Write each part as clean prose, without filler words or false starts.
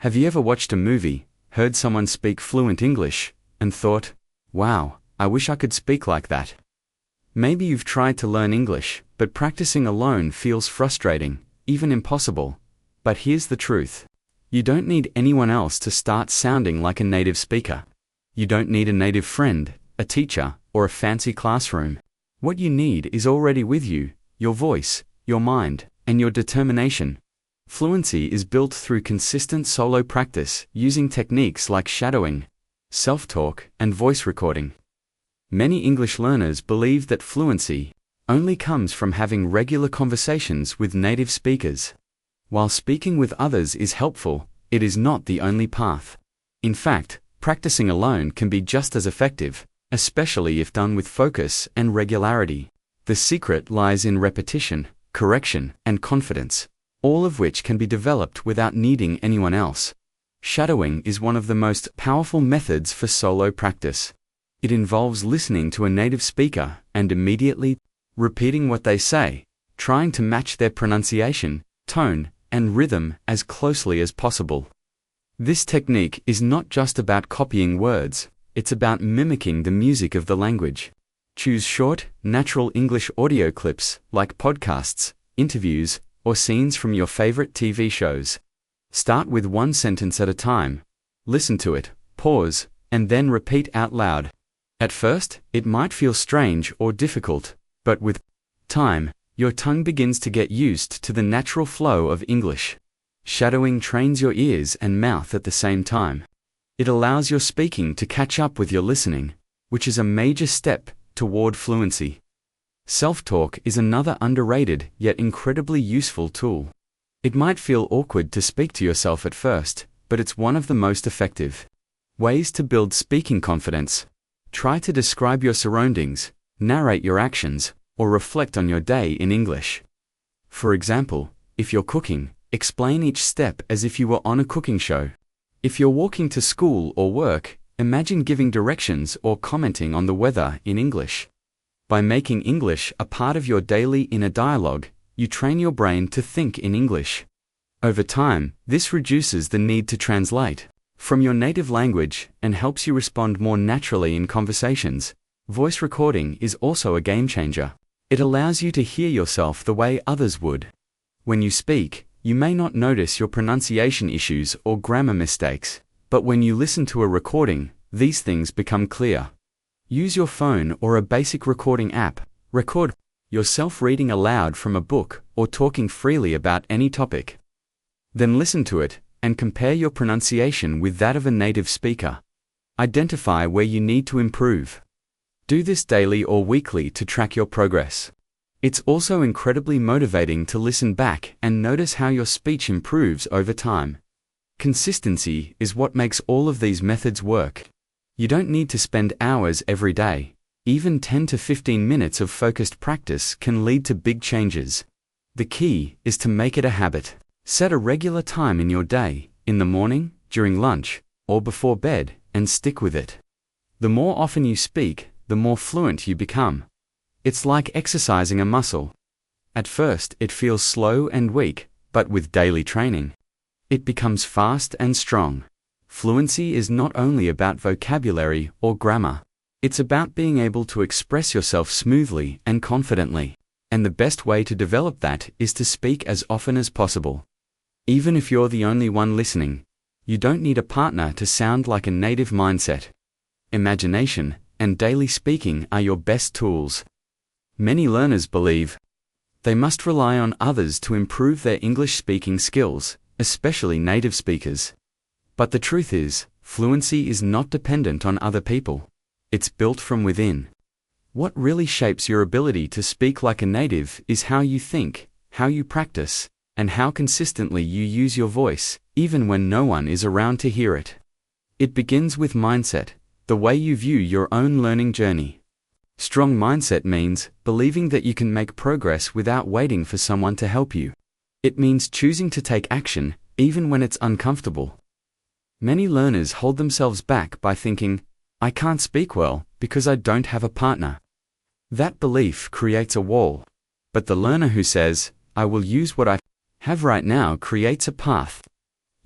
Have you ever watched a movie, heard someone speak fluent English, and thought, wow, I wish I could speak like that? Maybe you've tried to learn English, but practicing alone feels frustrating, even impossible. But here's the truth. You don't need anyone else to start sounding like a native speaker. You don't need a native friend, a teacher, or a fancy classroom. What you need is already with you: your voice, your mind, and your determination. Fluency is built through consistent solo practice using techniques like shadowing, self-talk, and voice recording. Many English learners believe that fluency only comes from having regular conversations with native speakers. While speaking with others is helpful, it is not the only path. In fact, practicing alone can be just as effective, especially if done with focus and regularity. The secret lies in repetition, correction, and confidence, all of which can be developed without needing anyone else. Shadowing is one of the most powerful methods for solo practice. It involves listening to a native speaker and immediately repeating what they say, trying to match their pronunciation, tone, and rhythm as closely as possible. This technique is not just about copying words, it's about mimicking the music of the language. Choose short, natural English audio clips like podcasts, interviews, or scenes from your favorite TV shows. Start with one sentence at a time. Listen to it, pause, and then repeat out loud. At first, it might feel strange or difficult, but with time, your tongue begins to get used to the natural flow of English. Shadowing trains your ears and mouth at the same time. It allows your speaking to catch up with your listening, which is a major step toward fluency. Self-talk is another underrated yet incredibly useful tool. It might feel awkward to speak to yourself at first, but it's one of the most effective ways to build speaking confidence. Try to describe your surroundings, narrate your actions, or reflect on your day in English. For example, if you're cooking, explain each step as if you were on a cooking show. If you're walking to school or work, imagine giving directions or commenting on the weather in English. By making English a part of your daily inner dialogue, you train your brain to think in English. Over time, this reduces the need to translate from your native language and helps you respond more naturally in conversations. Voice recording is also a game changer. It allows you to hear yourself the way others would. When you speak, you may not notice your pronunciation issues or grammar mistakes, but when you listen to a recording, these things become clear. Use your phone or a basic recording app. Record yourself reading aloud from a book or talking freely about any topic. Then listen to it and compare your pronunciation with that of a native speaker. Identify where you need to improve. Do this daily or weekly to track your progress. It's also incredibly motivating to listen back and notice how your speech improves over time. Consistency is what makes all of these methods work. You don't need to spend hours every day. Even 10 to 15 minutes of focused practice can lead to big changes. The key is to make it a habit. Set a regular time in your day, in the morning, during lunch, or before bed, and stick with it. The more often you speak, the more fluent you become. It's like exercising a muscle. At first, it feels slow and weak, but with daily training, it becomes fast and strong. Fluency is not only about vocabulary or grammar. It's about being able to express yourself smoothly and confidently. And the best way to develop that is to speak as often as possible. Even if you're the only one listening, you don't need a partner to sound like a native mindset. Imagination and daily speaking are your best tools. Many learners believe they must rely on others to improve their English speaking skills, especially native speakers. But the truth is, fluency is not dependent on other people. It's built from within. What really shapes your ability to speak like a native is how you think, how you practice, and how consistently you use your voice, even when no one is around to hear it. It begins with mindset, the way you view your own learning journey. Strong mindset means believing that you can make progress without waiting for someone to help you. It means choosing to take action, even when it's uncomfortable. Many learners hold themselves back by thinking, I can't speak well because I don't have a partner. That belief creates a wall. But the learner who says, I will use what I have right now creates a path.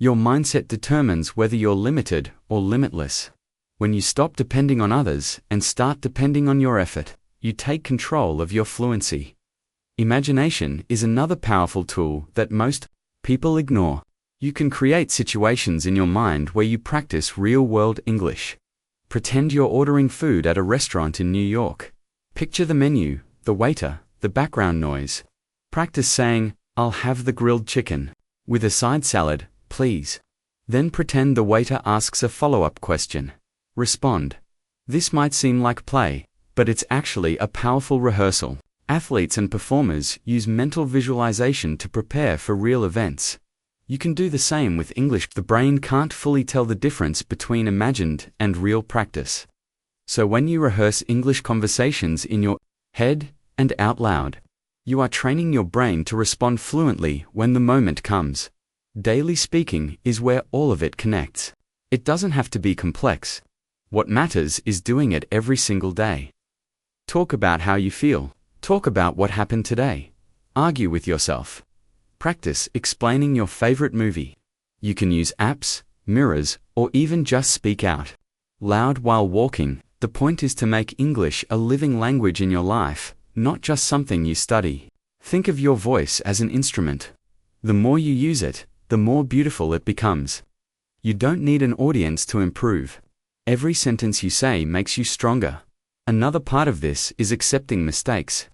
Your mindset determines whether you're limited or limitless. When you stop depending on others and start depending on your effort, you take control of your fluency. Imagination is another powerful tool that most people ignore. You can create situations in your mind where you practice real-world English. Pretend you're ordering food at a restaurant in New York. Picture the menu, the waiter, the background noise. Practice saying, "I'll have the grilled chicken with a side salad, please." Then pretend the waiter asks a follow-up question. Respond. This might seem like play, but it's actually a powerful rehearsal. Athletes and performers use mental visualization to prepare for real events. You can do the same with English. The brain can't fully tell the difference between imagined and real practice. So when you rehearse English conversations in your head and out loud, you are training your brain to respond fluently when the moment comes. Daily speaking is where all of it connects. It doesn't have to be complex. What matters is doing it every single day. Talk about how you feel. Talk about what happened today. Argue with yourself. Practice explaining your favorite movie. You can use apps, mirrors, or even just speak out loud while walking. The point is to make English a living language in your life, not just something you study. Think of your voice as an instrument. The more you use it, the more beautiful it becomes. You don't need an audience to improve. Every sentence you say makes you stronger. Another part of this is accepting mistakes.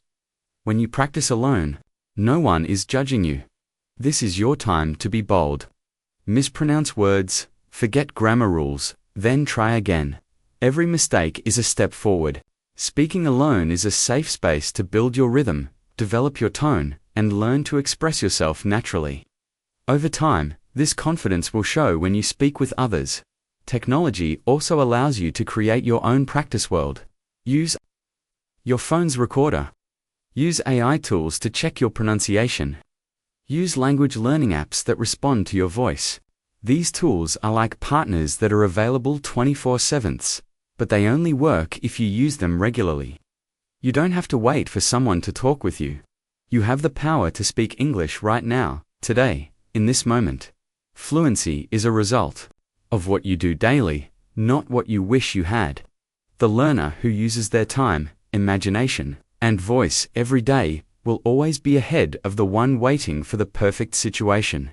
When you practice alone, no one is judging you. This is your time to be bold. Mispronounce words, forget grammar rules, then try again. Every mistake is a step forward. Speaking alone is a safe space to build your rhythm, develop your tone, and learn to express yourself naturally. Over time, this confidence will show when you speak with others. Technology also allows you to create your own practice world. Use your phone's recorder. Use AI tools to check your pronunciation. Use language learning apps that respond to your voice. These tools are like partners that are available 24/7, but they only work if you use them regularly. You don't have to wait for someone to talk with you. You have the power to speak English right now, today, in this moment. Fluency is a result of what you do daily, not what you wish you had. The learner who uses their time, imagination, and voice every day will always be ahead of the one waiting for the perfect situation.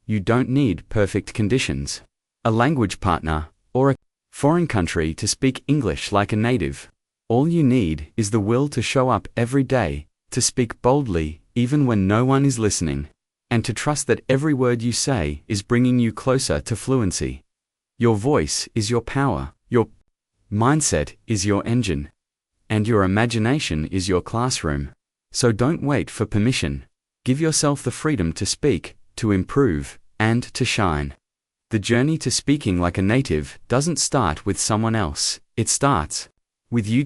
You don't need perfect conditions, a language partner, or a foreign country to speak English like a native. All you need is the will to show up every day, to speak boldly even when no one is listening, and to trust that every word you say is bringing you closer to fluency. Your voice is your power, your mindset is your engine, and your imagination is your classroom. So don't wait for permission. Give yourself the freedom to speak, to improve, and to shine. The journey to speaking like a native doesn't start with someone else. It starts with you.